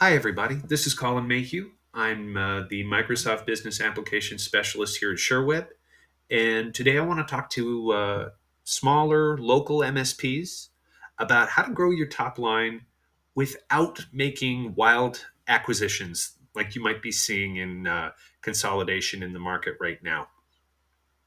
Hi, everybody. This is Colin Maheu. I'm the Microsoft Business Application Specialist here at Sherweb. And today I want to talk to smaller local MSPs about how to grow your top line without making wild acquisitions like you might be seeing in consolidation in the market right now.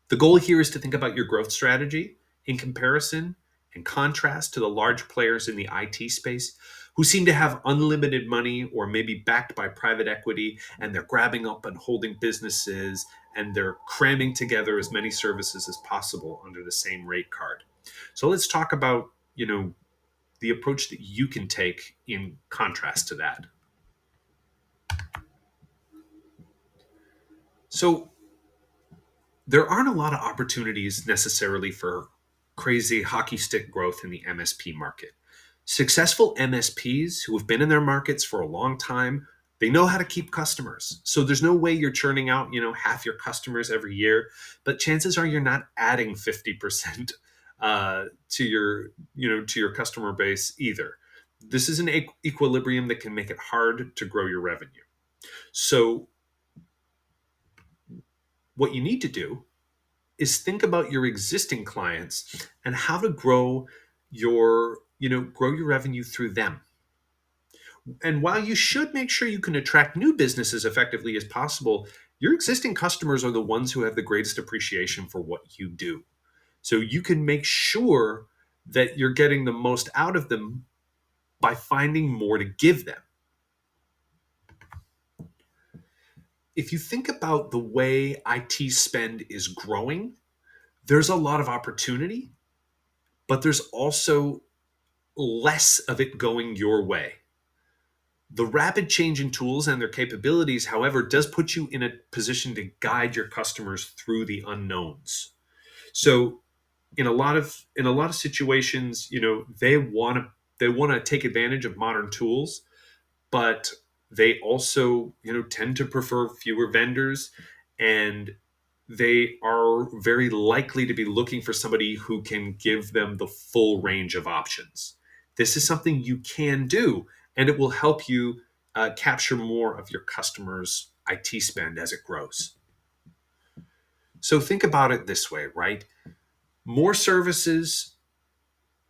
The goal here is to think about your growth strategy in comparison and contrast to the large players in the IT space who seem to have unlimited money or maybe backed by private equity, and they're grabbing up and holding businesses, and they're cramming together as many services as possible under the same rate card. So let's talk about, the approach that you can take in contrast to that. So there aren't a lot of opportunities necessarily for crazy hockey stick growth in the MSP market. Successful MSPs who have been in their markets for a long time, they know how to keep customers. So there's no way you're churning out, half your customers every year, but chances are you're not adding 50% to your customer base either. This is an equilibrium that can make it hard to grow your revenue. So what you need to do is think about your existing clients and how to grow your revenue through them. And while you should make sure you can attract new business as effectively as possible, your existing customers are the ones who have the greatest appreciation for what you do. So you can make sure that you're getting the most out of them by finding more to give them. If you think about the way IT spend is growing, there's a lot of opportunity, but there's also less of it going your way. The rapid change in tools and their capabilities, however, does put you in a position to guide your customers through the unknowns. So in a lot of situations, they want to take advantage of modern tools, but they also, tend to prefer fewer vendors, and they are very likely to be looking for somebody who can give them the full range of options. This is something you can do, and it will help you capture more of your customers' IT spend as it grows. So think about it this way, right? More services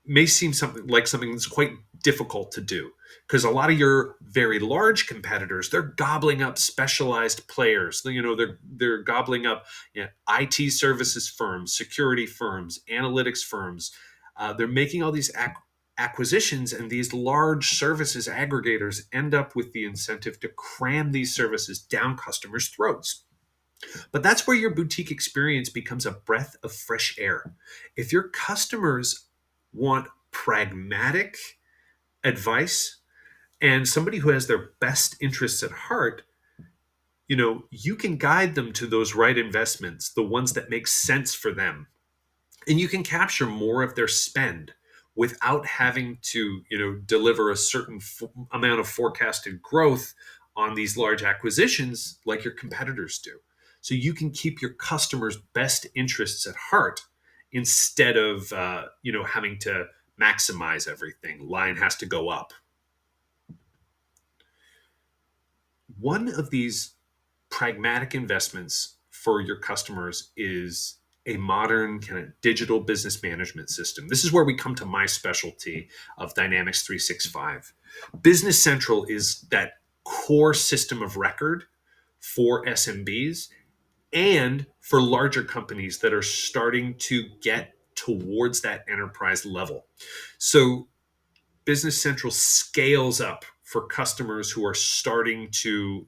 may seem something that's quite difficult to do, because a lot of your very large competitors, they're gobbling up specialized players. They're gobbling up, IT services firms, security firms, analytics firms. They're making all these acquisitions, and these large services aggregators end up with the incentive to cram these services down customers' throats. But that's where your boutique experience becomes a breath of fresh air. If your customers want pragmatic advice and somebody who has their best interests at heart, you can guide them to those right investments, the ones that make sense for them. And you can capture more of their spend without having to, deliver a certain amount of forecasted growth on these large acquisitions like your competitors do. So you can keep your customers' best interests at heart instead of, having to maximize everything. Line has to go up. One of these pragmatic investments for your customers is a modern kind of digital business management system. This is where we come to my specialty of Dynamics 365. Business Central is that core system of record for SMBs and for larger companies that are starting to get towards that enterprise level. So Business Central scales up for customers who are starting to,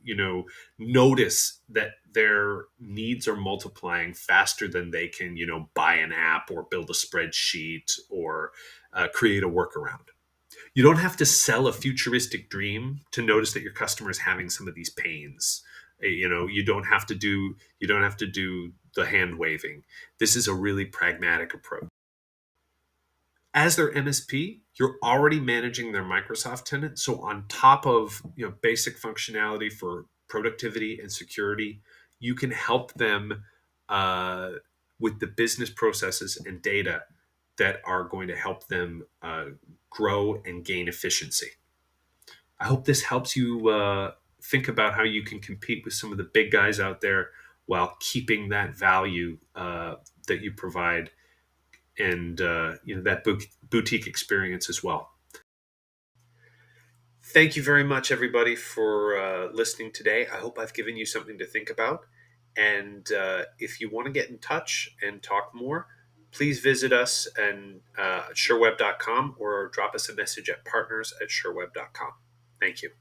notice that their needs are multiplying faster than they can, buy an app or build a spreadsheet or create a workaround. You don't have to sell a futuristic dream to notice that your customer is having some of these pains. You don't have to do the hand waving. This is a really pragmatic approach. As their MSP, you're already managing their Microsoft tenant. So on top of, basic functionality for productivity and security, you can help them uh, with the business processes and data that are going to help them grow and gain efficiency. I hope this helps you think about how you can compete with some of the big guys out there while keeping that value that you provide, and that boutique experience as well. Thank you very much, everybody, for listening today. I hope I've given you something to think about. And if you want to get in touch and talk more, please visit us at sherweb.com or drop us a message at partners@sherweb.com. Thank you.